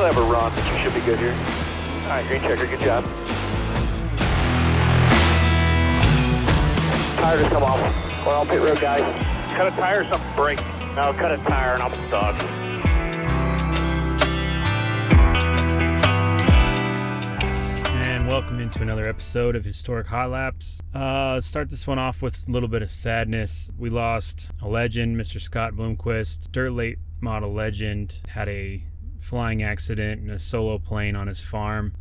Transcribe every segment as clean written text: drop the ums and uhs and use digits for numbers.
Still have a run, but you should be good here. All right, green checker, good job. Tire just come off. We're on pit road, guys. Cut a tire or something break? No, cut a tire and I'm stuck. And welcome into another episode of Historic Hot Laps. Start this one off with a little bit of sadness. We lost a legend, Mr. Scott Bloomquist, dirt late model legend, had a flying accident in a solo plane on his farm,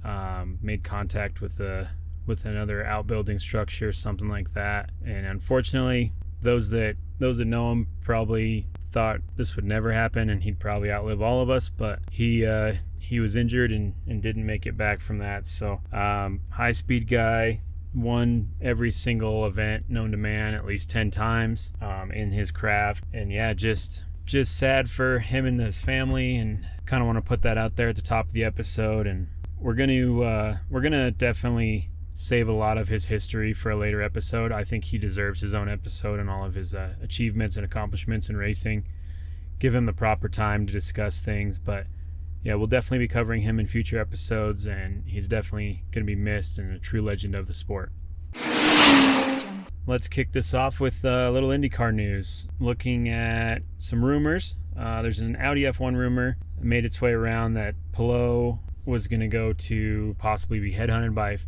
made contact with another outbuilding structure, something like that. And unfortunately, those that know him probably thought this would never happen and he'd probably outlive all of us, but he was injured and didn't make it back from that. So high speed guy, won every single event known to man at least 10 times in his craft. And yeah, just sad for him and his family, and kind of want to put that out there at the top of the episode. And we're gonna definitely save a lot of his history for a later episode. I think he deserves his own episode and all of his achievements and accomplishments in racing. Give him the proper time to discuss things, but yeah, we'll definitely be covering him in future episodes, and he's definitely going to be missed and a true legend of the sport. Let's kick this off with a little INDYCAR news. Looking at some rumors, there's an Audi F1 rumor that made its way around that Palou was going to go to possibly be headhunted by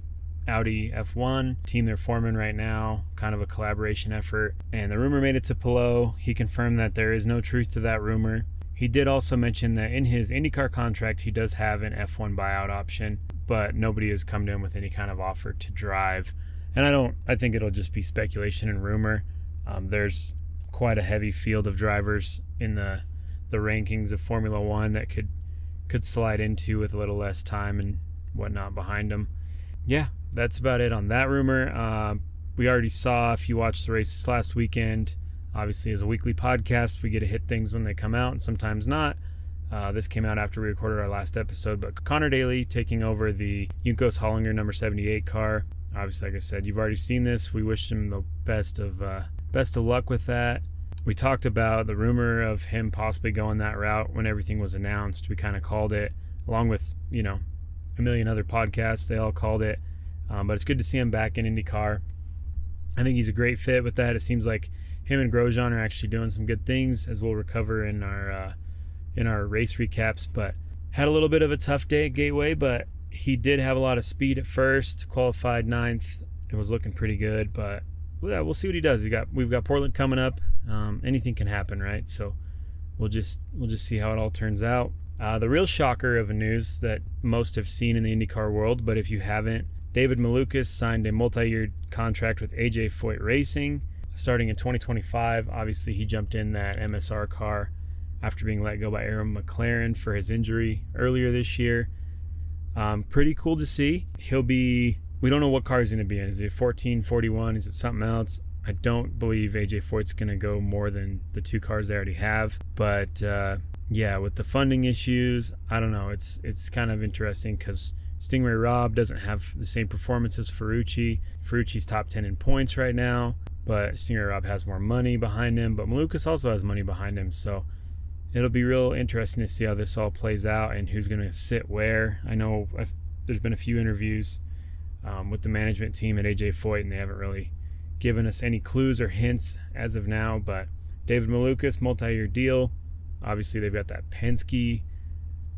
Audi F1, team they're forming right now, kind of a collaboration effort. And the rumor made it to Palou. He confirmed that there is no truth to that rumor. He did also mention that in his INDYCAR contract, he does have an F1 buyout option, but nobody has come to him with any kind of offer to drive. And I think it'll just be speculation and rumor. There's quite a heavy field of drivers in the rankings of Formula One that could slide into with a little less time and whatnot behind them. Yeah, that's about it on that rumor. We already saw, if you watched the races last weekend, obviously as a weekly podcast, we get to hit things when they come out and sometimes not. This came out after we recorded our last episode, but Connor Daly taking over the Juncos Hollinger number 78 car. Obviously, like I said, you've already seen this. We wish him the best of luck with that. We talked about the rumor of him possibly going that route when everything was announced. We kind of called it, along with, a million other podcasts. They all called it. But it's good to see him back in IndyCar. I think he's a great fit with that. It seems like him and Grosjean are actually doing some good things, as we'll recover in our race recaps. But had a little bit of a tough day at Gateway, but he did have a lot of speed at first. Qualified 9th. It was looking pretty good, but we'll see what he does. We've got Portland coming up. Anything can happen, right? So we'll just see how it all turns out. The real shocker of a news that most have seen in the IndyCar world, but if you haven't, David Malukas signed a multi-year contract with AJ Foyt Racing starting in 2025. Obviously, he jumped in that MSR car after being let go by Aaron McLaren for his injury earlier this year. Pretty cool to see. We don't know what car he's going to be in. Is it 14, 41? Is it something else? I don't believe AJ Foyt's going to go more than the two cars they already have. But yeah, with the funding issues, I don't know. It's kind of interesting because Stingray Robb doesn't have the same performance as Ferrucci. Ferrucci's top 10 in points right now, but Stingray Robb has more money behind him. But Malukas also has money behind him, so it'll be real interesting to see how this all plays out and who's going to sit where. I know there's been a few interviews with the management team at AJ Foyt, and they haven't really given us any clues or hints as of now. But David Malukas, multi-year deal. Obviously, they've got that Penske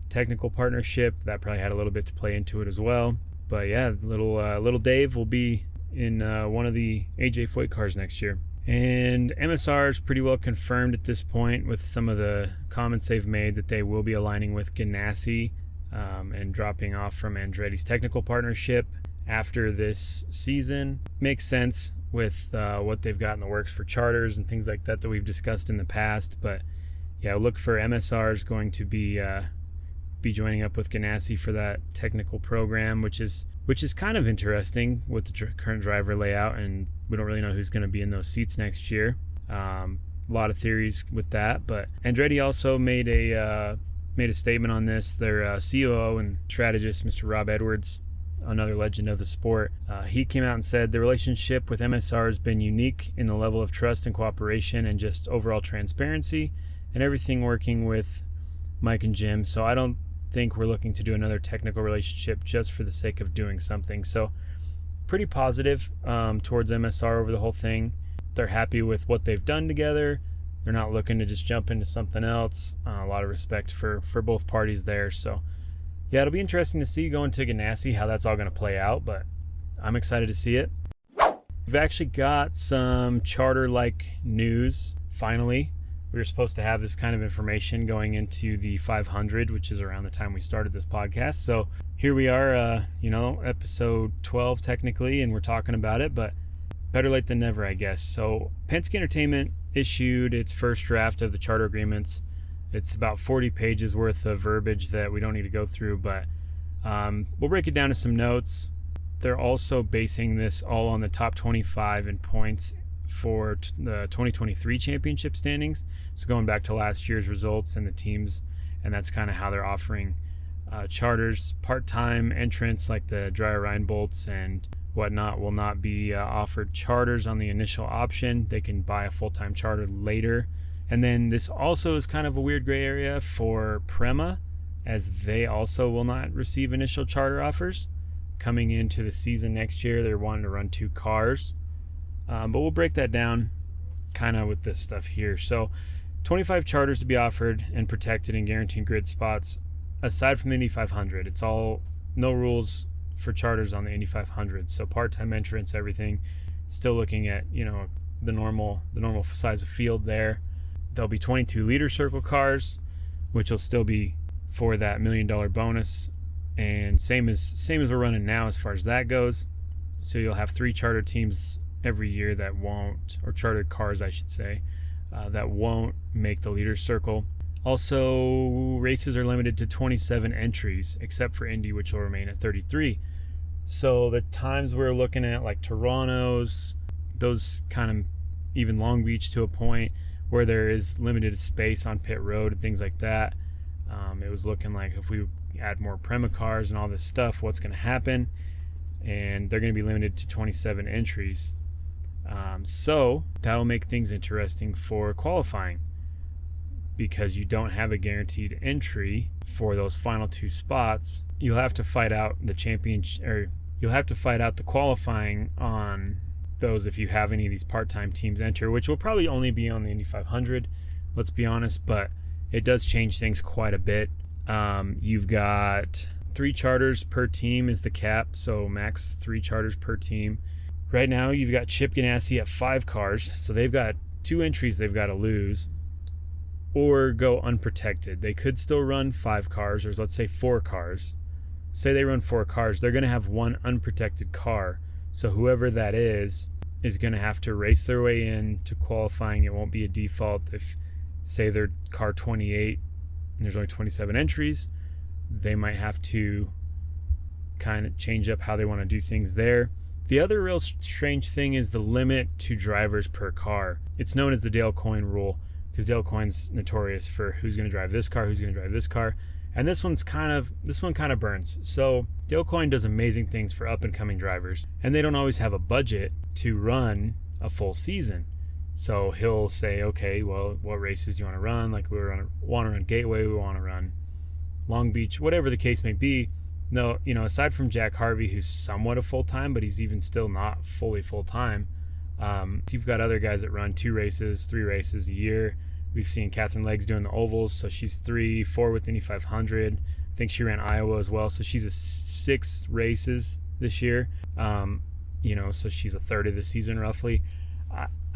technical partnership that probably had a little bit to play into it as well. But yeah, little Dave will be in one of the AJ Foyt cars next year. And MSR is pretty well confirmed at this point with some of the comments they've made that they will be aligning with Ganassi and dropping off from Andretti's technical partnership after this season. Makes sense with what they've got in the works for charters and things like that we've discussed in the past. But yeah, look for MSR is going to be joining up with Ganassi for that technical program, which is kind of interesting with the current driver layout, and we don't really know who's going to be in those seats next year. A lot of theories with that, but Andretti also made a statement on this. Their COO and strategist, Mr. Rob Edwards, another legend of the sport, he came out and said the relationship with MSR has been unique in the level of trust and cooperation and just overall transparency and everything working with Mike and Jim. So I don't think we're looking to do another technical relationship just for the sake of doing something. So pretty positive towards MSR over the whole thing. They're happy with what they've done together. They're not looking to just jump into something else. A lot of respect for both parties there. So yeah, it'll be interesting to see going to Ganassi how that's all going to play out, but I'm excited to see it. We've actually got some charter-like news, finally. We were supposed to have this kind of information going into the 500, which is around the time we started this podcast. So here we are, episode 12 technically, and we're talking about it, but better late than never, I guess. So Penske Entertainment issued its first draft of the charter agreements. It's about 40 pages worth of verbiage that we don't need to go through, but we'll break it down to some notes. They're also basing this all on the top 25 in points for the 2023 championship standings. So going back to last year's results and the teams, and that's kind of how they're offering charters. Part-time entrants like the Dreyer Reinboldts and whatnot will not be offered charters on the initial option. They can buy a full-time charter later. And then this also is kind of a weird gray area for Prema, as they also will not receive initial charter offers. Coming into the season next year, they're wanting to run 2 cars. But we'll break that down kind of with this stuff here. So 25 charters to be offered and protected and guaranteed grid spots aside from the Indy 500. It's all no rules for charters on the Indy 500. So part-time entrants, everything. Still looking at, the normal size of field there. There'll be 22 leader circle cars, which will still be for that $1 million bonus. And same as we're running now as far as that goes. So you'll have 3 charter teams every year that won't, or chartered cars I should say, that won't make the leaders circle. Also, races are limited to 27 entries, except for Indy, which will remain at 33. So the times we're looking at, like Toronto's, those kind of, even Long Beach to a point, where there is limited space on pit road and things like that. It was looking like if we add more Prema cars and all this stuff, what's going to happen? And they're going to be limited to 27 entries. So that'll make things interesting for qualifying, because you don't have a guaranteed entry for those final 2 spots. You'll have to fight out the championship, or you'll have to fight out the qualifying on those if you have any of these part-time teams enter, which will probably only be on the Indy 500, let's be honest, but it does change things quite a bit. You've got 3 charters per team is the cap, so max 3 charters per team. Right now, you've got Chip Ganassi at 5 cars, so they've got 2 entries they've got to lose or go unprotected. They could still run 5 cars, or let's say 4 cars. Say they run 4 cars, they're going to have 1 unprotected car. So whoever that is going to have to race their way in to qualifying. It won't be a default. If, say, they're car 28 and there's only 27 entries, they might have to kind of change up how they want to do things there. The other real strange thing is the limit to drivers per car. It's known as the Dale Coyne rule, because Dale Coyne's notorious for who's going to drive this car, who's going to drive this car. And this one kind of burns. So Dale Coyne does amazing things for up and coming drivers, and they don't always have a budget to run a full season. So he'll say, okay, well, what races do you want to run? Like, we want to run Gateway, we want to run Long Beach, whatever the case may be. No, aside from Jack Harvey, who's somewhat a full-time, but he's even still not fully full-time. You've got other guys that run 2 races, 3 races a year. We've seen Catherine Leggs doing the ovals, so she's 3, 4 with Indy 500. I think she ran Iowa as well, so she's 6 races this year. So she's a third of the season roughly.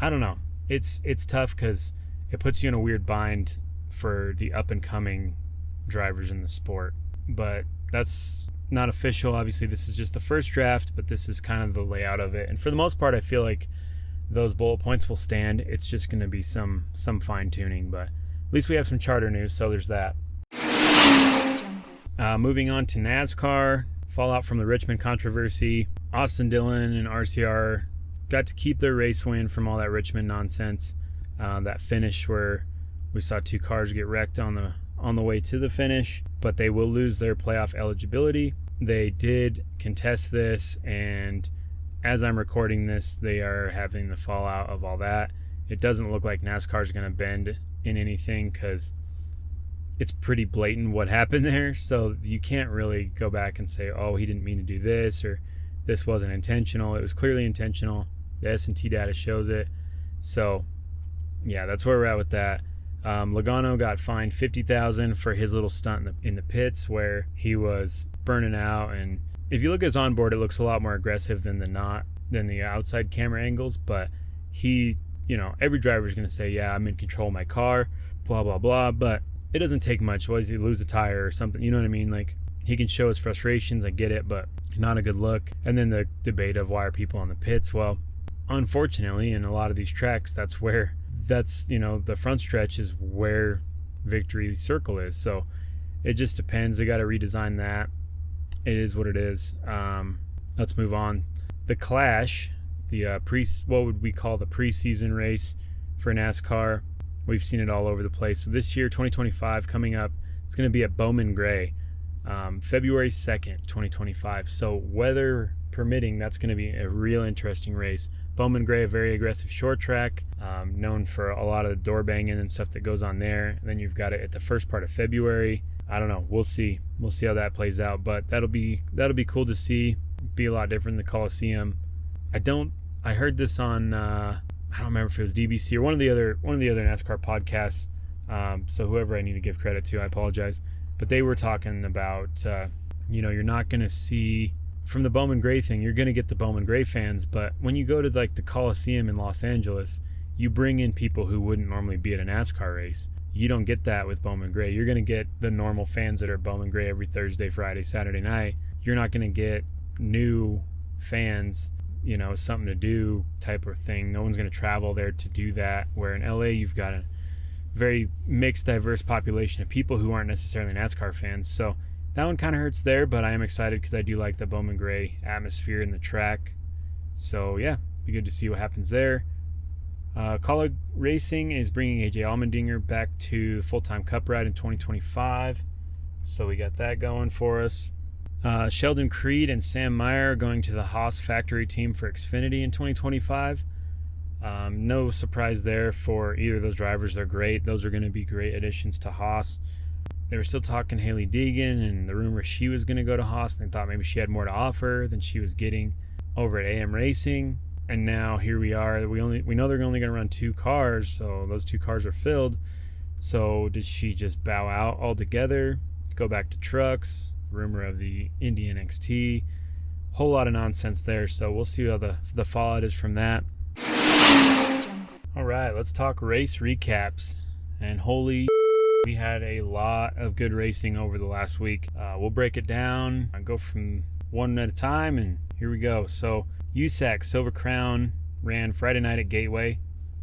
I don't know. It's tough because it puts you in a weird bind for the up and coming drivers in the sport. But that's not official. Obviously, this is just the first draft, but this is kind of the layout of it. And for the most part, I feel like those bullet points will stand. It's just going to be some fine tuning, but at least we have some charter news, so there's that. Moving on to NASCAR, fallout from the Richmond controversy. Austin Dillon and RCR got to keep their race win from all that Richmond nonsense. That finish where we saw 2 cars get wrecked on the way to the finish, but they will lose their playoff eligibility. They did contest this, and as I'm recording this, they are having the fallout of all that. It doesn't look like NASCAR is going to bend in anything, because it's pretty blatant what happened there. So you can't really go back and say, oh, he didn't mean to do this, or this wasn't intentional. It was clearly intentional. The S&T data shows it. So yeah, that's where we're at with that. Logano got fined $50,000 for his little stunt in the pits where he was burning out. And if you look at his onboard, it looks a lot more aggressive than the outside camera angles. But he, every driver is going to say, yeah, I'm in control of my car, blah, blah, blah. But it doesn't take much. What does he lose a tire or something? You know what I mean? Like, he can show his frustrations. I get it, but not a good look. And then the debate of why are people on the pits? Well, unfortunately, in a lot of these tracks, that's the front stretch is where victory circle is. So it just depends. They got to redesign that. It is what it is. Let's move on. The Clash, what would we call the preseason race for NASCAR? We've seen it all over the place. So this year, 2025, coming up, it's going to be at Bowman Gray, February 2nd, 2025. So weather permitting, that's going to be a real interesting race. Bowman Gray, a very aggressive short track, known for a lot of the door banging and stuff that goes on there. And then you've got it at the first part of February. I don't know. We'll see. We'll see how that plays out. But that'll be cool to see. Be a lot different than the Coliseum. I heard this on I don't remember if it was DBC or one of the other NASCAR podcasts. So whoever I need to give credit to, I apologize. But they were talking about you're not going to see from the Bowman Gray thing, you're going to get the Bowman Gray fans, but when you go to like the Coliseum in Los Angeles, you bring in people who wouldn't normally be at a NASCAR race. You don't get that with Bowman Gray. You're going to get the normal fans that are Bowman Gray every Thursday, Friday, Saturday night. You're not going to get new fans, something to do type of thing. No one's going to travel there to do that, where in LA you've got a very mixed, diverse population of people who aren't necessarily NASCAR fans. So that one kind of hurts there, but I am excited because I do like the Bowman Gray atmosphere in the track. So yeah, be good to see what happens there. College Racing is bringing AJ Allmendinger back to the full-time Cup ride in 2025. So we got that going for us. Sheldon Creed and Sam Meyer are going to the Haas factory team for Xfinity in 2025. No surprise there for either of those drivers. They're great. Those are going to be great additions to Haas. They were still talking Haley Deegan, and the rumor she was going to go to Haas, and they thought maybe she had more to offer than she was getting over at AM Racing. And now here we are. We know they're only going to run 2 cars, so those 2 cars are filled. So did she just bow out altogether, go back to trucks? Rumor of the Indy NXT. Whole lot of nonsense there, so we'll see how the fallout is from that. All right, let's talk race recaps. And holy, we had a lot of good racing over the last week. We'll break it down and go from one at a time, and here we go. So USAC Silver Crown ran Friday night at Gateway,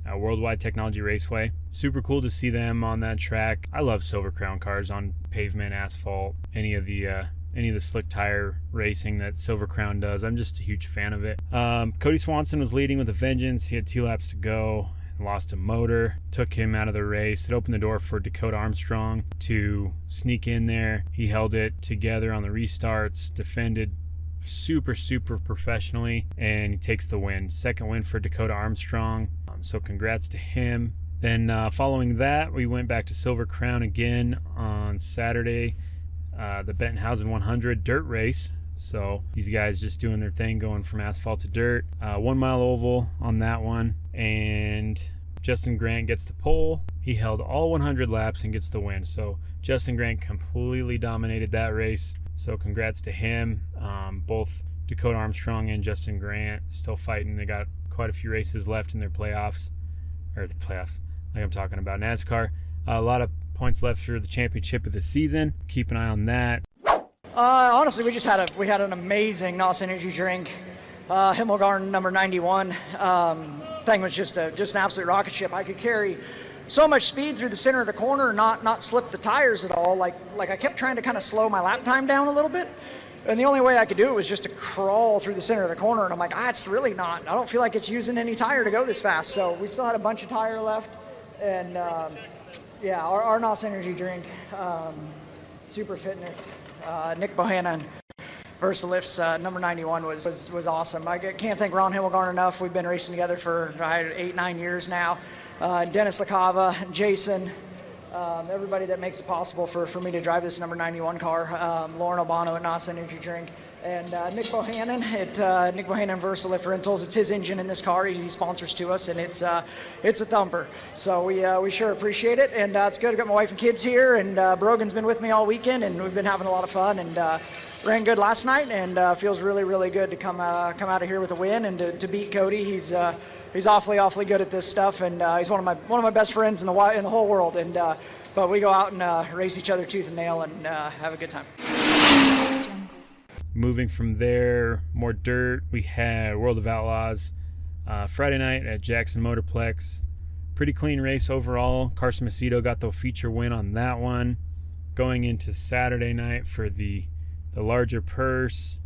Worldwide Technology Raceway. Super cool to see them on that track. I love Silver Crown cars on pavement, asphalt, any of the slick tire racing that Silver Crown does. I'm just a huge fan of it. Cody Swanson was leading with a vengeance. He had 2 laps to go, lost a motor, took him out of the race. It opened the door for Dakota Armstrong to sneak in there. He held it together on the restarts, defended super professionally, and he takes the win. Second win for Dakota Armstrong, so congrats to him. Then following that, we went back to Silver Crown again on Saturday, the Bentonhausen 100 dirt race. So these guys just doing their thing, going from asphalt to dirt. 1 mile oval on that one, and Justin Grant gets the pole. He held all 100 laps and gets the win. So Justin Grant completely dominated that race. So congrats to him. Both Dakota Armstrong and Justin Grant still fighting. They got quite a few races left in their playoffs, like I'm talking about NASCAR. A lot of points left for the championship of the season. Keep an eye on that. Honestly, we had an amazing NOS energy drink. Himmelgarden number 91. Thing was just an absolute rocket ship. I could carry so much speed through the center of the corner and not slip the tires at all. Like I kept trying to kind of slow my lap time down a little bit. And the only way I could do it was just to crawl through the center of the corner. And I'm like, it's really not. I don't feel like it's using any tire to go this fast. So we still had a bunch of tire left. And our NOS energy drink, Super Fitness, Nick Bohannon, Versalifts, number 91 was awesome. I can't thank Ron Himmelgarn enough. We've been racing together for 8-9 years now. Dennis LaCava, Jason, everybody that makes it possible for me to drive this number 91 car, Lauren Albano at NASCAR Energy Drink, and Nick Bohannon at Nick Bohannon Versalift Rentals. It's his engine in this car. He sponsors to us, and it's a thumper. So we sure appreciate it, and it's good. I've got my wife and kids here, and Brogan's been with me all weekend, and we've been having a lot of fun, and ran good last night, and feels really, really good to come out of here with a win and to beat Cody. He's awfully good at this stuff, and he's one of my best friends in the whole world. And but we go out and race each other tooth and nail and have a good time. Moving from there, more dirt. We had World of Outlaws Friday night at Jackson Motorplex. Pretty clean race overall. Carson Macedo got the feature win on that one. Going into Saturday night for the larger purse,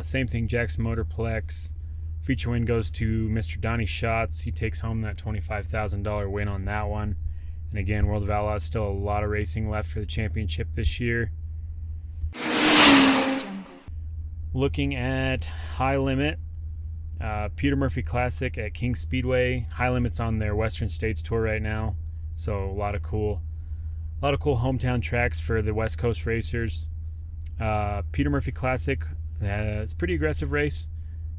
same thing, Jackson Motorplex. Feature win goes to Mr. Donnie Schatz. He takes home that $25,000 win on that one. And again, World of Outlaws, still a lot of racing left for the championship this year. Looking at High Limit, Peter Murphy Classic at King Speedway. High Limit's on their Western States tour right now, so a lot of cool hometown tracks for the West Coast racers. Peter Murphy Classic, it's a pretty aggressive race.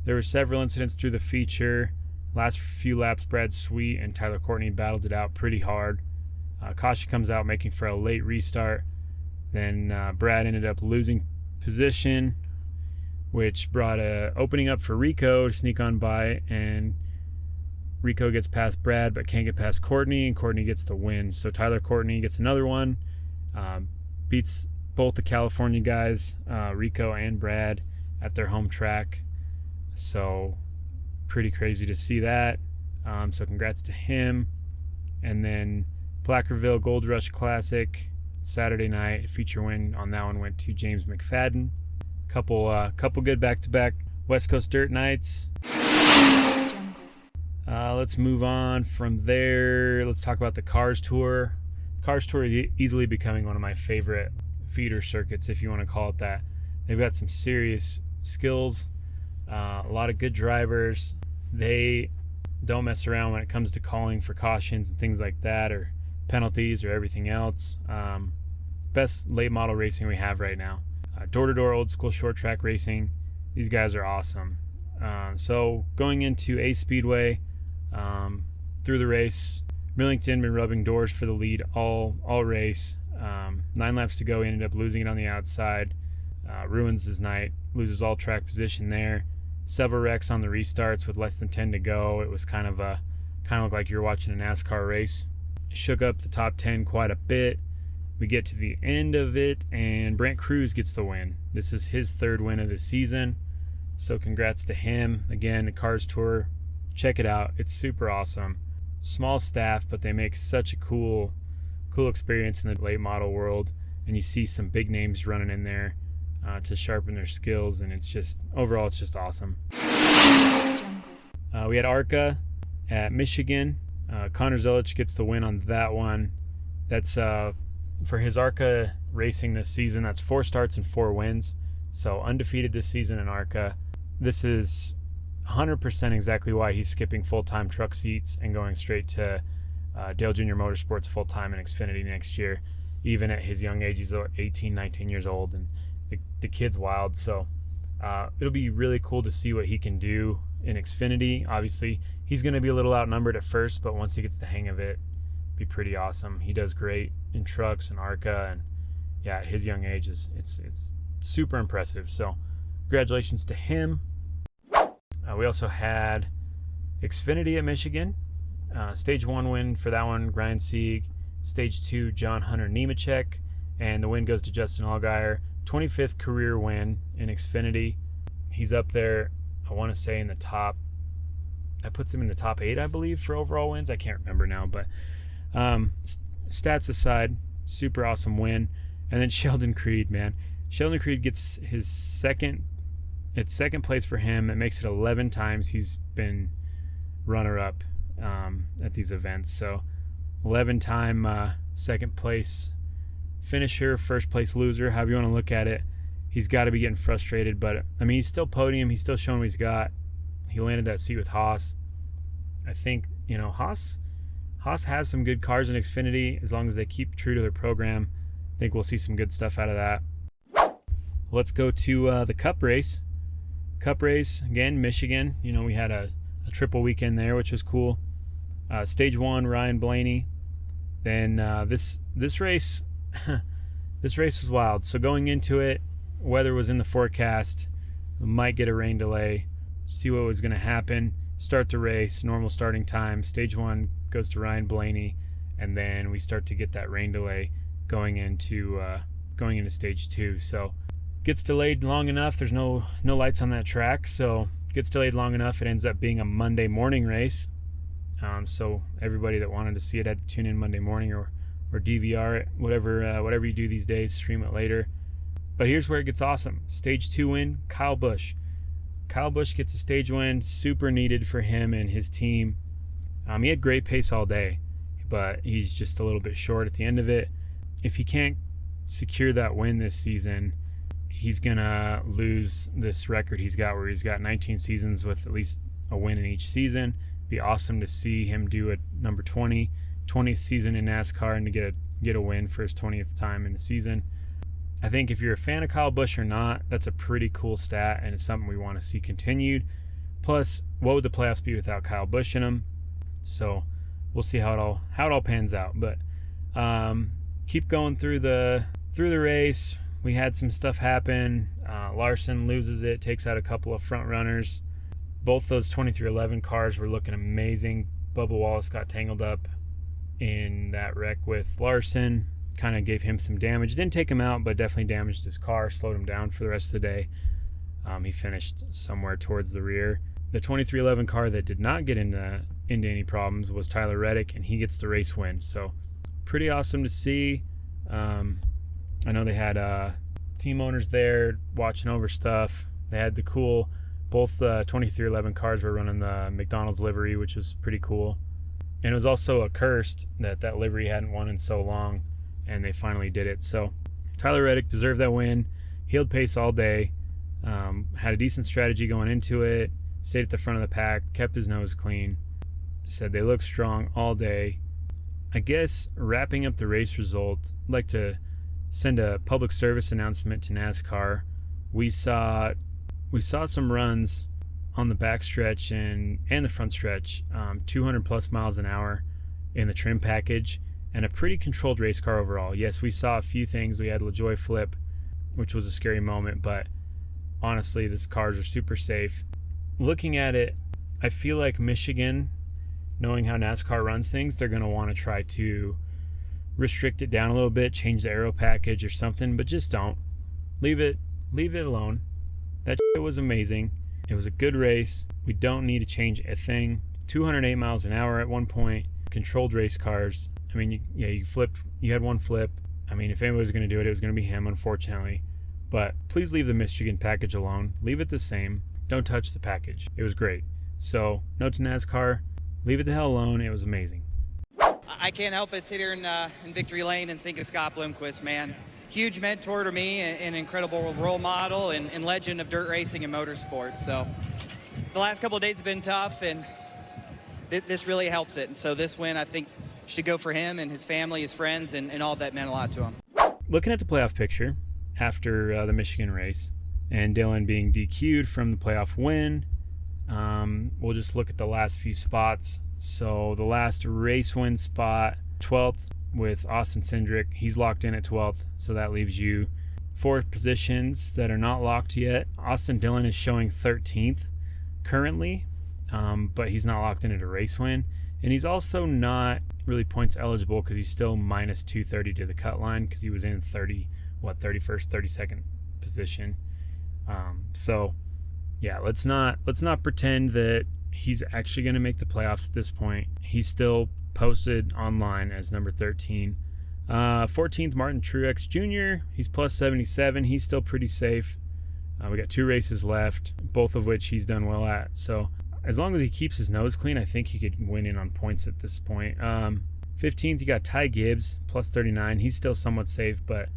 There were several incidents through the feature. Last few laps, Brad Sweet and Tyler Courtney battled it out pretty hard. Caution comes out, making for a late restart. Then Brad ended up losing position, which brought a opening up for Rico to sneak on by, and Rico gets past Brad but can't get past Courtney, and Courtney gets the win. So Tyler Courtney gets another one, beats both the California guys, Rico and Brad, at their home track. So pretty crazy to see that. So congrats to him. And then Placerville Gold Rush Classic Saturday night, feature win on that one went to James McFadden. Couple good back-to-back West Coast dirt nights. Let's move on from there. Let's talk about the Cars Tour. Cars Tour easily becoming one of my favorite feeder circuits, if you want to call it that. They've got some serious skills, a lot of good drivers. They don't mess around when it comes to calling for cautions and things like that, or penalties or everything else. Best late model racing we have right now. Door-to-door old school short track racing. These guys are awesome. So going into A Speedway, through the race, Millington been rubbing doors for the lead all race. 9 laps to go, he ended up losing it on the outside. Ruins his night, loses all track position there. Several wrecks on the restarts with less than 10 to go. It was kind of looked like you were watching a NASCAR race. Shook up the top 10 quite a bit. We get to the end of it, and Brent Cruz gets the win. This is his 3rd win of the season, so congrats to him. Again, the Cars Tour, check it out. It's super awesome. Small staff, but they make such a cool experience in the late model world, and you see some big names running in there to sharpen their skills, and it's just awesome. We had ARCA at Michigan. Connor Zelich gets the win on that one. That's for his ARCA racing this season. That's 4 starts and 4 wins, so undefeated this season in ARCA. This is 100% exactly why he's skipping full-time truck seats and going straight to Dale Jr. Motorsports full-time in Xfinity next year. Even at his young age, he's 18, 19 years old, and the kid's wild. So it'll be really cool to see what he can do in Xfinity. Obviously, he's going to be a little outnumbered at first, but once he gets the hang of it, be pretty awesome. He does great in trucks and ARCA, and yeah, at his young age, it's super impressive. So congratulations to him. We also had Xfinity at Michigan. Stage 1 win for that one, Ryan Sieg. Stage 2, John Hunter Nemechek. And the win goes to Justin Allgaier. 25th career win in Xfinity. He's up there, I want to say, in the top. That puts him in the top 8, I believe, for overall wins. I can't remember now, but stats aside, super awesome win. And then Sheldon Creed, man. Sheldon Creed gets his second place for him. It makes it 11 times he's been runner-up at these events. So 11-time second place finisher, first place loser, however you want to look at it. He's got to be getting frustrated, but I mean, he's still podium. He's still showing what he's got. He landed that seat with Haas. I think, Haas Haas has some good cars in Xfinity. As long as they keep true to their program, I think we'll see some good stuff out of that. Let's go to the Cup race. Cup race, again, Michigan. We had a triple weekend there, which was cool. Stage 1, Ryan Blaney. Then this race, this race was wild. So going into it, weather was in the forecast. We might get a rain delay. See what was going to happen. Start the race, normal starting time. Stage 1 goes to Ryan Blaney, and then we start to get that rain delay going into stage 2. So gets delayed long enough. There's no lights on that track, so gets delayed long enough. It ends up being a Monday morning race. So everybody that wanted to see it had to tune in Monday morning or DVR it, whatever you do these days, stream it later. But here's where it gets awesome. Stage 2 win, Kyle Busch. Kyle Busch gets a stage win, super needed for him and his team. He had great pace all day, but he's just a little bit short at the end of it. If he can't secure that win this season, he's going to lose this record he's got where he's got 19 seasons with at least a win in each season. Be awesome to see him do a number 20th season in NASCAR and to get a win for his 20th time in the season. I think if you're a fan of Kyle Busch or not, that's a pretty cool stat, and it's something we want to see continued. Plus, what would the playoffs be without Kyle Busch in them? So we'll see how it all pans out. But keep going through the race. We had some stuff happen. Larson loses it, takes out a couple of front runners. Both those 2311 cars were looking amazing. Bubba Wallace got tangled up in that wreck with Larson. Kind of gave him some damage. Didn't take him out, but definitely damaged his car, slowed him down for the rest of the day. He finished somewhere towards the rear. The 2311 car that did not get into any problems was Tyler Reddick, and he gets the race win. So pretty awesome to see. I know they had team owners there watching over stuff. They had the cool, both the 2311 cars were running the McDonald's livery, which was pretty cool. And it was also accursed that livery hadn't won in so long, and they finally did it. So Tyler Reddick deserved that win. Healed pace all day. Had a decent strategy going into it. Stayed at the front of the pack. Kept his nose clean. Said they look strong all day. I guess wrapping up the race result, I'd like to send a public service announcement to NASCAR. We saw some runs on the backstretch and the front stretch, 200 plus miles an hour in the trim package, and a pretty controlled race car overall. Yes, we saw a few things. We had LaJoie flip, which was a scary moment, but honestly, these cars are super safe. Looking at it, I feel like Michigan, knowing how NASCAR runs things, they're going to want to try to restrict it down a little bit, change the aero package or something, but just don't. Leave it alone. That shit was amazing. It was a good race. We don't need to change a thing. 208 miles an hour at one point. Controlled race cars. I mean, you flipped. You had one flip. I mean, if anybody was going to do it, it was going to be him, unfortunately. But please leave the Michigan package alone. Leave it the same. Don't touch the package. It was great. So, note to NASCAR, leave it the hell alone. It was amazing. I can't help but sit here in Victory Lane and think of Scott Bloomquist, man. Huge mentor to me, an incredible role model and legend of dirt racing and motorsports. So the last couple of days have been tough, and this really helps it. And so this win, I think, should go for him and his family, his friends, and all that meant a lot to him. Looking at the playoff picture after the Michigan race and Dylan being DQ'd from the playoff win, we'll just look at the last few spots. So the last race win spot, 12th with Austin Cindric. He's locked in at 12th, so that leaves you 4 positions that are not locked yet. Austin Dillon is showing 13th currently, but he's not locked in at a race win. And he's also not really points eligible because he's still minus 230 to the cut line because he was in 31st, 32nd position. So yeah, let's not pretend that he's actually going to make the playoffs at this point. He's still posted online as number 13. 14th, Martin Truex Jr. He's plus 77. He's still pretty safe. We got 2 races left, both of which he's done well at. So as long as he keeps his nose clean, I think he could win in on points at this point. 15th, you got Ty Gibbs, plus 39. He's still somewhat safe, but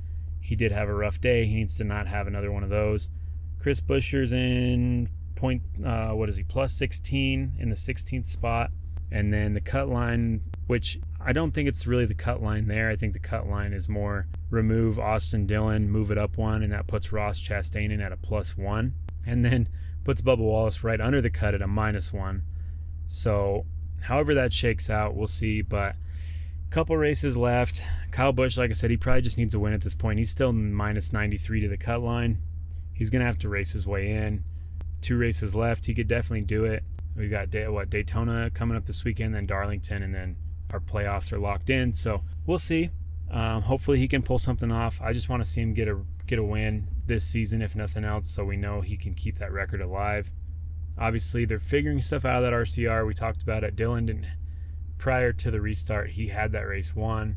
he did have a rough day. He needs to not have another one of those. Chris Buescher's in plus 16 in the 16th spot. And then the cut line, which I don't think it's really the cut line there. I think the cut line is more remove Austin Dillon, move it up one, and that puts Ross Chastain in at a +1. And then puts Bubba Wallace right under the cut at a -1. So however that shakes out, we'll see. But a couple races left. Kyle Busch, like I said, he probably just needs a win at this point. He's still -93 to the cut line. He's going to have to race his way in. 2 races left. He could definitely do it. We got Daytona coming up this weekend, then Darlington, and then our playoffs are locked in. So we'll see. Hopefully he can pull something off. I just want to see him get a win this season, if nothing else, so we know he can keep that record alive. Obviously, they're figuring stuff out of that RCR. We talked about it. Dillon didn't, prior to the restart, he had that race won.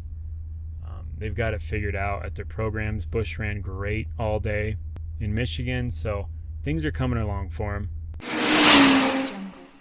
They've got it figured out at their programs. Busch ran great all day in Michigan, so things are coming along for him.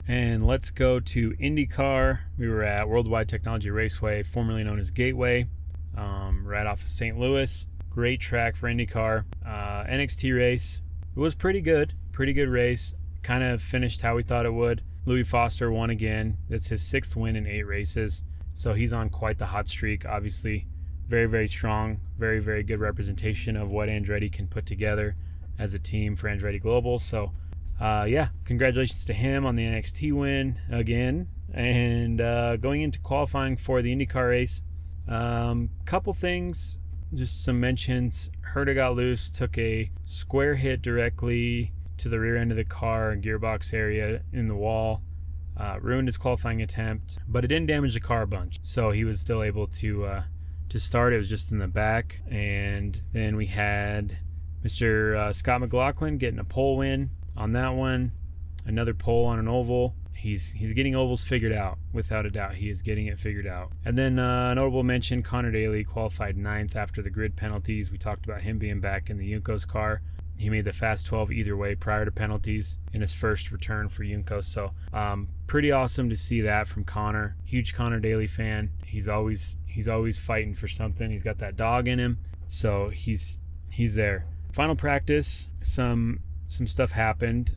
And let's go to INDYCAR. We were at Worldwide Technology Raceway, formerly known as Gateway, right off of St. Louis. Great track for INDYCAR. NXT race. It was pretty good race. Kind of finished how we thought it would. Louis Foster won again. It's his 6th win in 8 races. So he's on quite the hot streak. Obviously, very, very strong. Very, very good representation of what Andretti can put together as a team for Andretti Global. So, congratulations to him on the NXT win again. And going into qualifying for the IndyCar race, couple things, just some mentions. Herta got loose, took a square hit directly to the rear end of the car, gearbox area in the wall, ruined his qualifying attempt, but it didn't damage the car a bunch, so he was still able to start. It was just in the back. And then we had Mr. Scott McLaughlin getting a pole win on that one, another pole on an oval. He's getting ovals figured out, without a doubt. He is getting it figured out. And then notable mention, Connor Daly qualified 9th after the grid penalties. We talked about him being back in the Juncos car. He made the Fast 12 either way prior to penalties in his first return for Juncos. So pretty awesome to see that from Connor. Huge Connor Daly fan. He's always fighting for something. He's got that dog in him. So he's there. Final practice, some stuff happened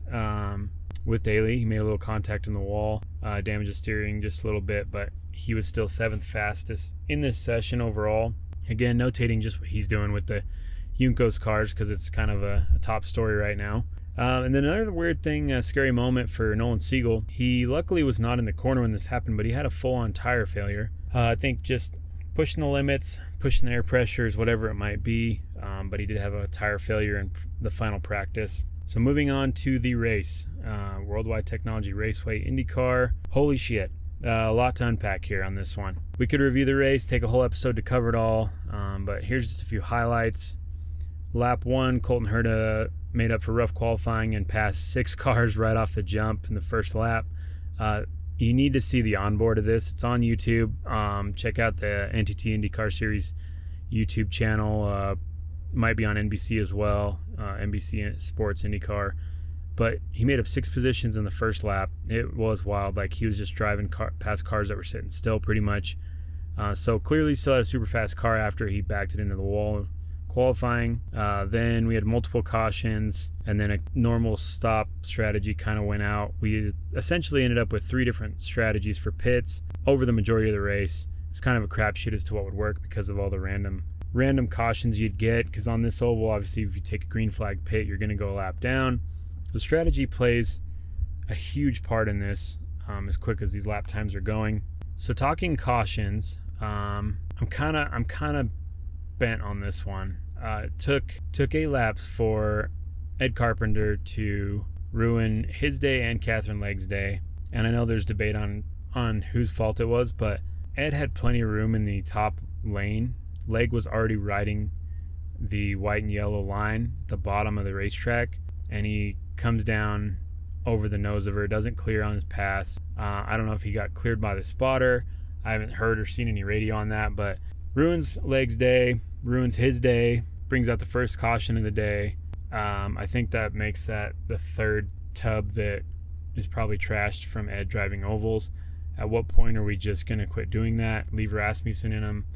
with Daly. He made a little contact in the wall, damaged the steering just a little bit, but he was still 7th fastest in this session overall. Again, notating just what he's doing with the Juncos cars because it's kind of a top story right now. And then another weird thing, a scary moment for Nolan Siegel. He luckily was not in the corner when this happened, but he had a full-on tire failure. I think just pushing the limits, pushing the air pressures, whatever it might be, but he did have a tire failure in the final practice. So moving on to the race, Worldwide Technology Raceway IndyCar. Holy shit, a lot to unpack here on this one. We could review the race, take a whole episode to cover it all, but here's just a few highlights. Lap 1, Colton Herta made up for rough qualifying and passed 6 cars right off the jump in the first lap. You need to see the onboard of this. It's on YouTube. Check out the NTT IndyCar Series YouTube channel. Might be on NBC as well, NBC Sports IndyCar. But he made up 6 positions in the first lap. It was wild. Like, he was just driving past cars that were sitting still pretty much. So clearly still had a super fast car after he backed it into the wall qualifying. Then we had multiple cautions, and then a normal stop strategy kind of went out. We essentially ended up with 3 different strategies for pits over the majority of the race. It's kind of a crapshoot as to what would work because of all the random cautions you'd get, because on this oval, obviously, if you take a green flag pit, you're going to go a lap down. The strategy plays a huge part in this, as quick as these lap times are going. So talking cautions, I'm kind of bent on this one. It took 8 laps for Ed Carpenter to ruin his day and Catherine Legg's day, and I know there's debate on whose fault it was, but Ed had plenty of room in the top lane. Legg was already riding the white and yellow line at the bottom of the racetrack, and he comes down over the nose of her, doesn't clear on his pass. I don't know if he got cleared by the spotter. I haven't heard or seen any radio on that, but ruins Legg's day, ruins his day, brings out the first caution of the day. I think that makes that the 3rd tub that is probably trashed from Ed driving ovals. At what point are we just going to quit doing that, leave Rasmussen in them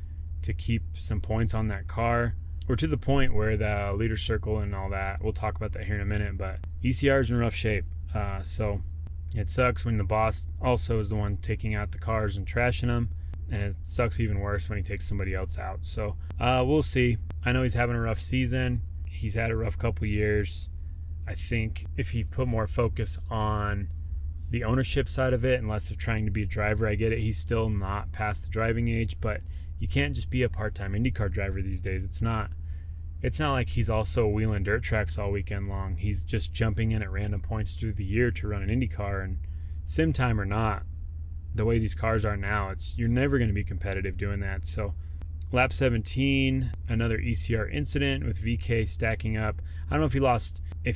to keep some points on that car? Or to the point where the leader circle and all that, we'll talk about that here in a minute, but ECR is in rough shape. So It sucks when the boss also is the one taking out the cars and trashing them, and it sucks even worse when he takes somebody else out. So we'll see. I know he's having a rough season. He's had a rough couple years. I think if he put more focus on the ownership side of it and less of trying to be a driver, I get it. He's still not past the driving age, but you can't just be a part-time IndyCar driver these days. It's not like he's also wheeling dirt tracks all weekend long. He's just jumping in at random points through the year to run an IndyCar, and sim time or not, the way these cars are now, you're never going to be competitive doing that. So lap 17, another ECR incident with VK stacking up. I don't know if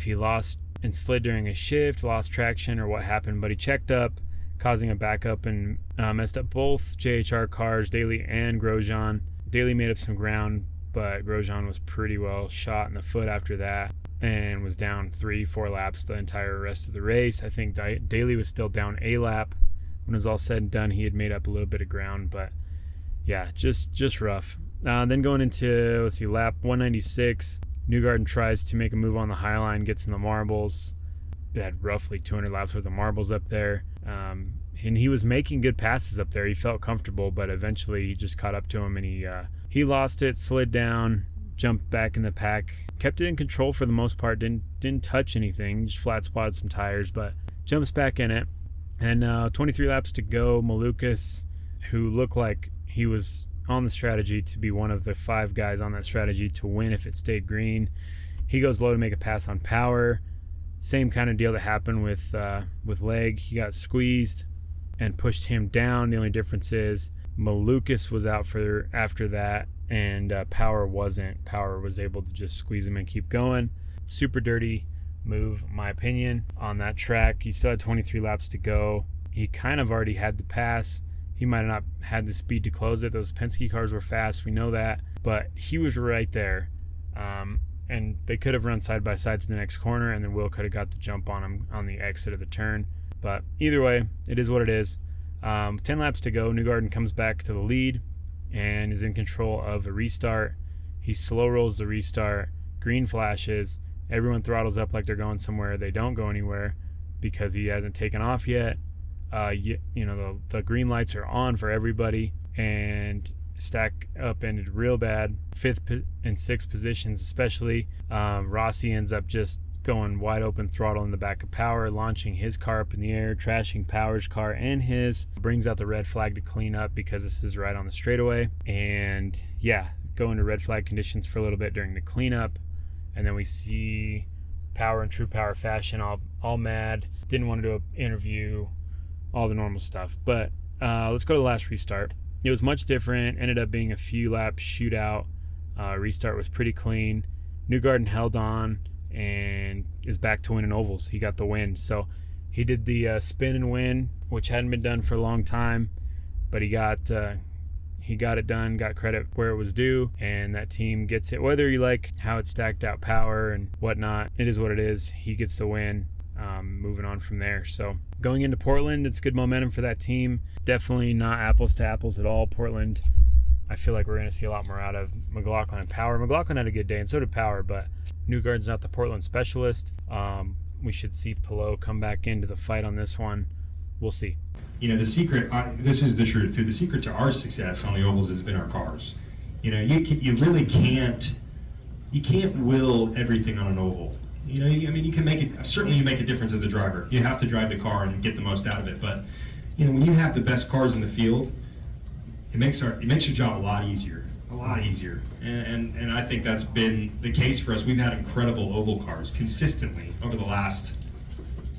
he lost and slid during a shift, lost traction, or what happened, but he checked up, causing a backup and messed up both JHR cars, Daly and Grosjean. Daly made up some ground, but Grosjean was pretty well shot in the foot after that and was down 3-4 laps the entire rest of the race. I think Daly was still down a lap when it was all said and done. He had made up a little bit of ground, but yeah, just rough. Then going into, lap 196, Newgarden tries to make a move on the high line, gets in the marbles. They had roughly 200 laps worth of marbles up there. And he was making good passes up there. He felt comfortable, but eventually he just caught up to him, and he lost it, slid down, jumped back in the pack, kept it in control for the most part, didn't touch anything, just flat spotted some tires, but jumps back in it. And 23 laps to go. Malukas, who looked like he was on the strategy to be one of the 5 guys on that strategy to win if it stayed green, he goes low to make a pass on Power. Same kind of deal that happened with Leg. He got squeezed and pushed him down. The only difference is Malukas was out after that, and Power wasn't. Power was able to just squeeze him and keep going. Super dirty move, in my opinion, on that track. He still had 23 laps to go. He kind of already had the pass. He might have not had the speed to close it. Those Penske cars were fast, we know that, but he was right there. And they could have run side by side to the next corner, and then Will could have got the jump on him on the exit of the turn. But either way, it is what it is. 10 laps to go. Newgarden comes back to the lead and is in control of the restart. He slow rolls the restart. Green flashes. Everyone throttles up like they're going somewhere. They don't go anywhere because he hasn't taken off yet. The green lights are on for everybody, and stack up ended real bad. 5th and 6th positions especially. Rossi ends up just going wide open throttle in the back of Power, launching his car up in the air, trashing Power's car and his. Brings out the red flag to clean up because this is right on the straightaway. And yeah, go into red flag conditions for a little bit during the cleanup. And then we see Power in true Power fashion, all mad. Didn't want to do an interview, all the normal stuff. But let's go to the last restart. It was much different. Ended up being a few lap shootout. Restart was pretty clean. Newgarden held on and is back to winning ovals. He got the win. So he did the spin and win, which hadn't been done for a long time, but he got it done, got credit where it was due, and that team gets it. Whether you like how it stacked out Power and whatnot, it is what it is. He gets the win. Moving on from there. So going into Portland, it's good momentum for that team. Definitely not apples to apples at all. Portland, I feel like we're going to see a lot more out of McLaughlin and Power. McLaughlin had a good day, and so did Power, but Newgarden's not the Portland specialist. We should see Pelot come back into the fight on this one. We'll see. The secret, this is the truth too, the secret to our success on the ovals has been our cars. You really can't will everything on an oval. You can make it, certainly you make a difference as a driver. You have to drive the car and get the most out of it. But, when you have the best cars in the field, it makes your job a lot easier. And I think that's been the case for us. We've had incredible oval cars consistently over the last,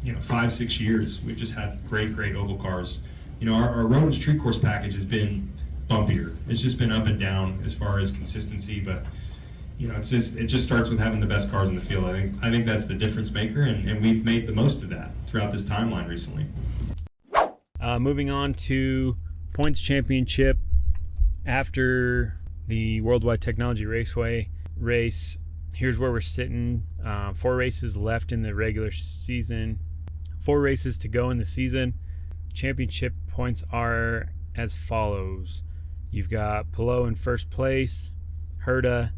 5-6 years. We've just had great oval cars. Our road and street course package has been bumpier. It's just been up and down as far as consistency, but it just starts with having the best cars in the field. I think that's the difference maker, and we've made the most of that throughout this timeline recently. Moving on to points championship. After the Worldwide Technology Raceway race, here's where we're sitting. 4 races left in the regular season. 4 races to go in the season. Championship points are as follows. You've got Pelot in first place, Herta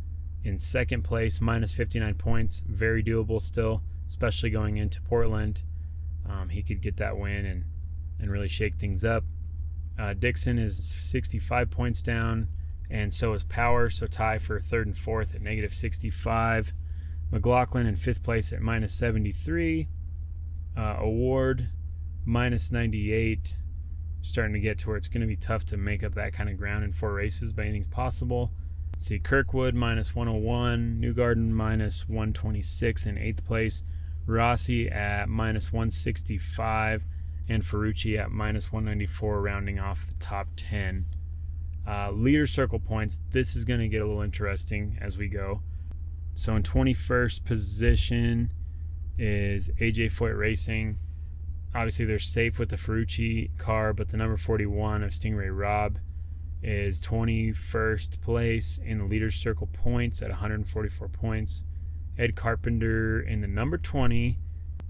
in second place, minus 59 points. Very doable still, especially going into Portland. he could get that win and really shake things up. Dixon is 65 points down, and so is Power, so tie for third and fourth at negative 65. McLaughlin in fifth place at minus 73. Award minus 98. Starting to get to where it's going to be tough to make up that kind of ground in 4 races, but anything's possible. See, Kirkwood minus 101, Newgarden minus 126 in 8th place, Rossi at minus 165, and Ferrucci at minus 194, rounding off the top 10. Leader circle points, this is going to get a little interesting as we go. So in 21st position is AJ Foyt Racing. Obviously they're safe with the Ferrucci car, but the number 41 of Stingray Rob is 21st place in the leader's circle points at 144 points. Ed Carpenter in the number 20,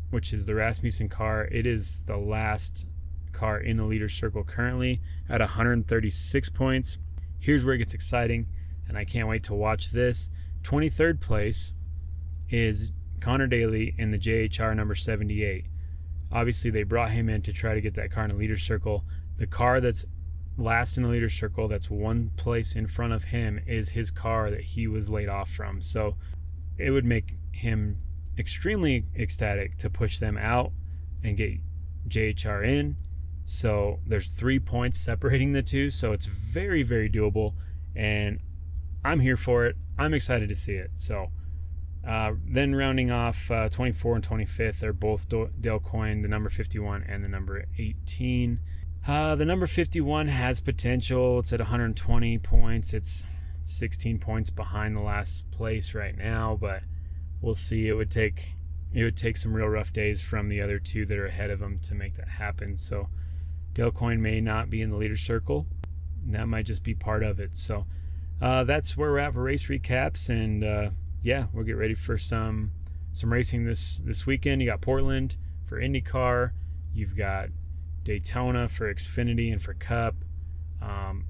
which is the Rasmussen car. It is the last car in the leader's circle currently at 136 points. Here's where it gets exciting, and I can't wait to watch this. 23rd place is Connor Daly in the JHR number 78. Obviously, they brought him in to try to get that car in the leader's circle. The car that's last in the leader's circle, that's one place in front of him, is his car that he was laid off from. So it would make him extremely ecstatic to push them out and get JHR in. So there's 3 points separating the two, so it's very, very doable, and I'm here for it. I'm excited to see it. So then rounding off 24 and 25th are both Dale Coyne, the number 51 and the number 18. The number 51 has potential. It's at 120 points. It's 16 points behind the last place right now, but we'll see. It would take some real rough days from the other two that are ahead of him to make that happen. So Dale Coyne may not be in the leader circle, and that might just be part of it. So that's where we're at for race recaps, and we'll get ready for some racing this weekend. You got Portland for INDYCAR. You've got Daytona for Xfinity and for Cup.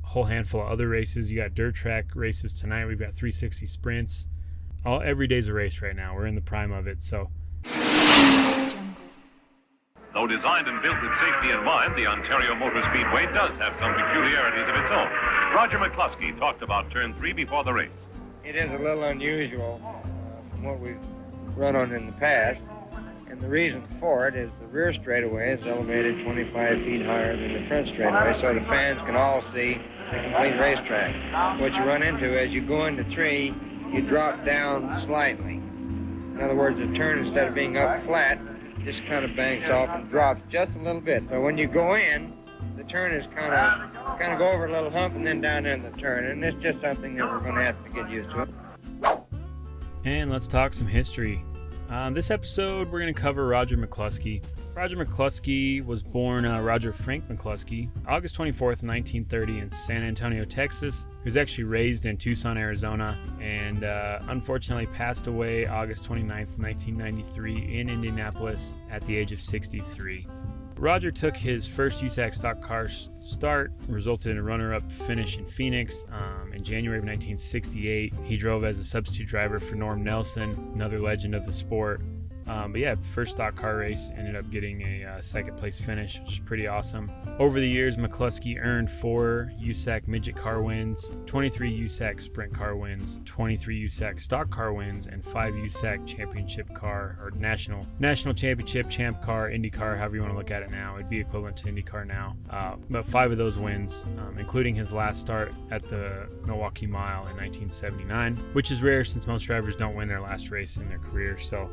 Whole handful of other races. You got dirt track races tonight. We've got 360 sprints. Every day's a race right now. We're in the prime of it. So, though designed and built with safety in mind, the Ontario Motor Speedway does have some peculiarities of its own. Roger McCluskey talked about turn 3 before the race. It is a little unusual from what we've run on in the past, and the reason for it is the rear straightaway is elevated 25 feet higher than the front straightaway, so the fans can all see the complete racetrack. What you run into as you go into 3, you drop down slightly. In other words, the turn, instead of being up flat, just kind of banks off and drops just a little bit. So when you go in, the turn is kind of go over a little hump and then down in the turn, and it's just something that we're going to have to get used to. and let's talk some history. This episode, we're going to cover Roger McCluskey. Roger McCluskey was born Roger Frank McCluskey, August 24th, 1930 in San Antonio, Texas. He was actually raised in Tucson, Arizona, and unfortunately passed away August 29th, 1993 in Indianapolis at the age of 63. Roger took his first USAC stock car start, resulted in a runner-up finish in Phoenix. In January of 1968, he drove as a substitute driver for Norm Nelson, another legend of the sport. First stock car race, ended up getting a second place finish, which is pretty awesome. Over the years, McCluskey earned 4 USAC midget car wins, 23 USAC sprint car wins, 23 USAC stock car wins, and 5 USAC championship car, or national championship, champ car, INDYCAR, however you want to look at it now. It'd be equivalent to INDYCAR now. But 5 of those wins, including his last start at the Milwaukee Mile in 1979, which is rare since most drivers don't win their last race in their career. So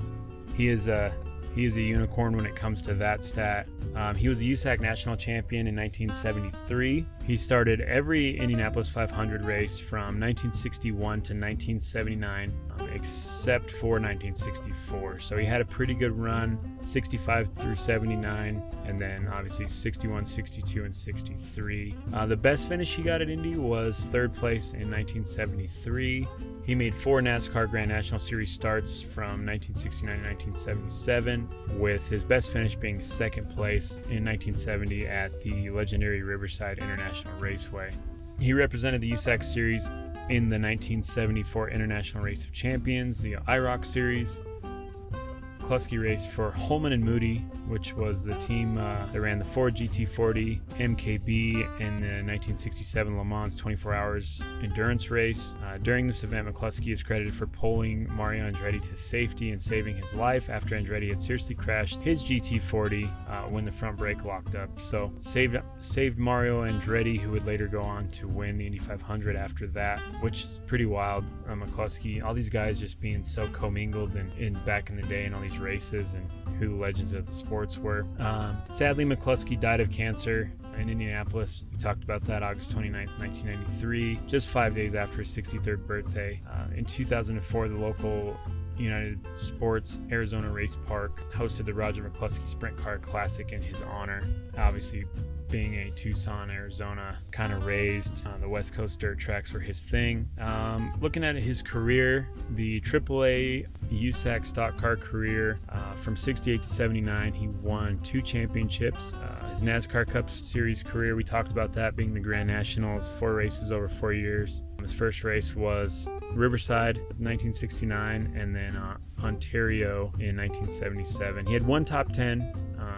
he is a unicorn when it comes to that stat. He was a USAC national champion in 1973. He started every Indianapolis 500 race from 1961 to 1979, except for 1964. So he had a pretty good run, 65 through 79, and then obviously 61, 62, and 63. The best finish he got at Indy was 3rd place in 1973. He made 4 NASCAR Grand National Series starts from 1969 to 1977, with his best finish being 2nd place in 1970 at the legendary Riverside International Raceway. He represented the USAC Series in the 1974 International Race of Champions, the IROC Series. McCluskey raced for Holman and Moody, which was the team that ran the Ford GT40 MKB in the 1967 Le Mans 24 Hours endurance race. During this event, McCluskey is credited for pulling Mario Andretti to safety and saving his life after Andretti had seriously crashed his GT40 when the front brake locked up. So saved Mario Andretti, who would later go on to win the Indy 500 after that, which is pretty wild. McCluskey, all these guys just being so commingled and back in the day in all these races, and who the legends of the sports were. Sadly, McCluskey died of cancer in Indianapolis. We talked about that August 29th, 1993, just 5 days after his 63rd birthday. In 2004, the local United Sports Arizona Race Park hosted the Roger McCluskey Sprint Car Classic in his honor. Obviously, being a Tucson, Arizona kind of raised, the West Coast dirt tracks were his thing. Looking at his career, the AAA USAC stock car career, from 68 to 79, he won 2 championships. His NASCAR Cup Series career, we talked about that, being the Grand Nationals, 4 races over 4 years. His first race was Riverside 1969, and then Ontario in 1977. He had 1 top 10,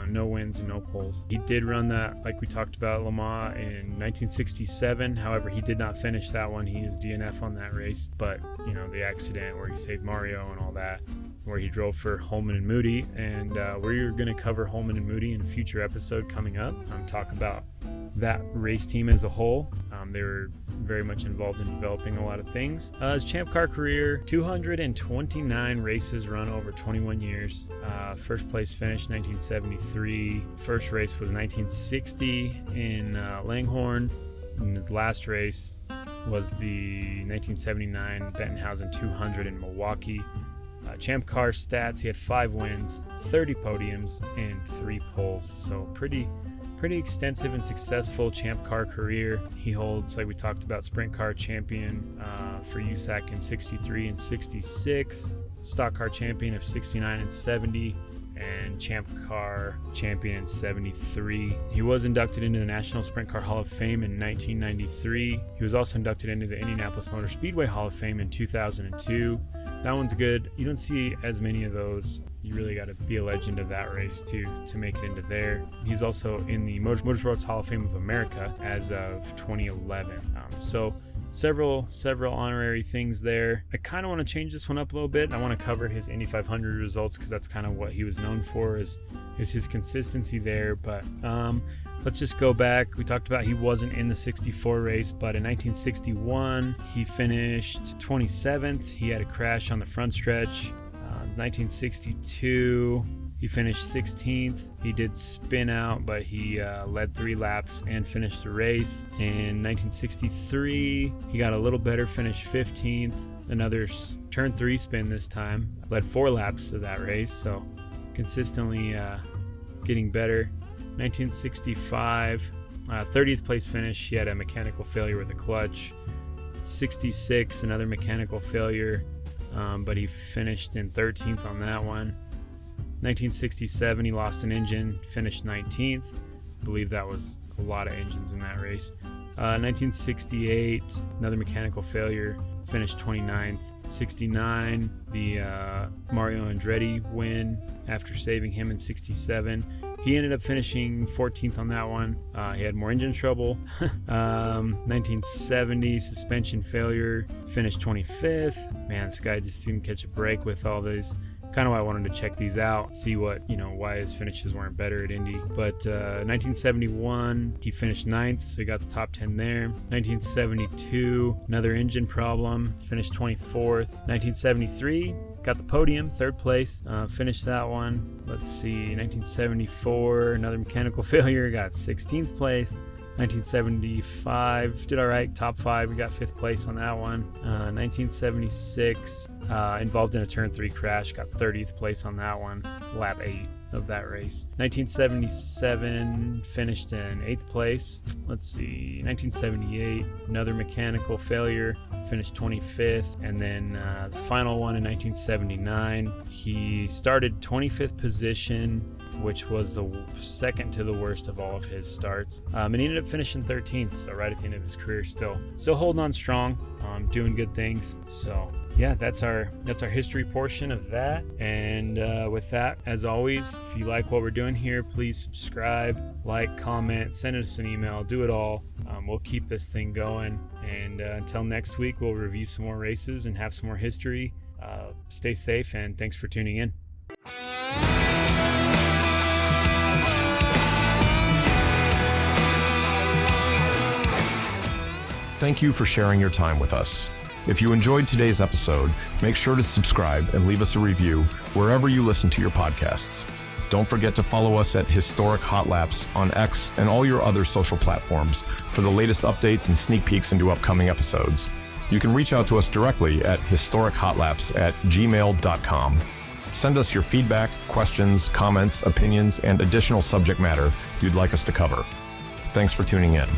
no wins and no poles. He did run that, like we talked about, Le Mans in 1967. However, he did not finish that one. He is DNF on that race. But, the accident where he saved Mario and all that, where he drove for Holman and Moody. And we're going to cover Holman and Moody in a future episode coming up. Talk about that race team as a whole. They were very much involved in developing a lot of things. His Champ Car career, 229 races run over 21 years. First place finish 1973. First race was 1960 in Langhorne. And his last race was the 1979 Bettenhausen 200 in Milwaukee. Champ Car stats, he had 5 wins, 30 podiums, and 3 poles. So pretty extensive and successful Champ Car career. He holds, like we talked about, Sprint Car champion for USAC in 63 and 66, Stock Car champion of 69 and 70, and Champ Car champion in 73. He was inducted into the National Sprint Car Hall of Fame in 1993. He was also inducted into the Indianapolis Motor Speedway Hall of Fame in 2002. That one's good. You don't see as many of those. You really got to be a legend of that race to make it into there. He's also in the Motorsports Hall of Fame of America as of 2011. So several honorary things there. I kind of want to change this one up a little bit. I want to cover his Indy 500 results, because that's kind of what he was known for, is his consistency there. But let's just go back. We talked about he wasn't in the 64 race, but in 1961 he finished 27th. He had a crash on the front stretch. 1962 he finished 16th. He did spin out, but he led 3 laps and finished the race. In 1963, he got a little better, finished 15th. Another turn 3 spin this time. Led 4 laps to that race, so consistently getting better. 1965, 30th place finish. He had a mechanical failure with a clutch. 66, another mechanical failure, but he finished in 13th on that one. 1967, he lost an engine, finished 19th. I believe that was a lot of engines in that race. 1968, another mechanical failure, finished 29th. 69, the Mario Andretti win after saving him in 67. He ended up finishing 14th on that one. He had more engine trouble. 1970, suspension failure, finished 25th. Man, this guy just didn't catch a break with all these. Kind of why I wanted to check these out, see what, why his finishes weren't better at Indy. But 1971, he finished 9th, so he got the top 10 there. 1972, another engine problem, finished 24th. 1973, got the podium, 3rd place, finished that one. Let's see, 1974, another mechanical failure, got 16th place. 1975, did all right, top 5, we got 5th place on that one. 1976, involved in a turn 3 crash, got 30th place on that one, lap 8 of that race. 1977, finished in 8th place. Let's see, 1978, another mechanical failure, finished 25th. And then his final one in 1979, he started 25th position which was the second to the worst of all of his starts. And he ended up finishing 13th, so right at the end of his career still holding on strong, doing good things. So yeah, that's our history portion of that. And with that, as always, if you like what we're doing here, please subscribe, like, comment, send us an email, do it all. We'll keep this thing going. And until next week, we'll review some more races and have some more history. Stay safe, and thanks for tuning in. Thank you for sharing your time with us. If you enjoyed today's episode, make sure to subscribe and leave us a review wherever you listen to your podcasts. Don't forget to follow us at Historic Hot Laps on X and all your other social platforms for the latest updates and sneak peeks into upcoming episodes. You can reach out to us directly at historichotlaps@gmail.com. Send us your feedback, questions, comments, opinions, and additional subject matter you'd like us to cover. Thanks for tuning in.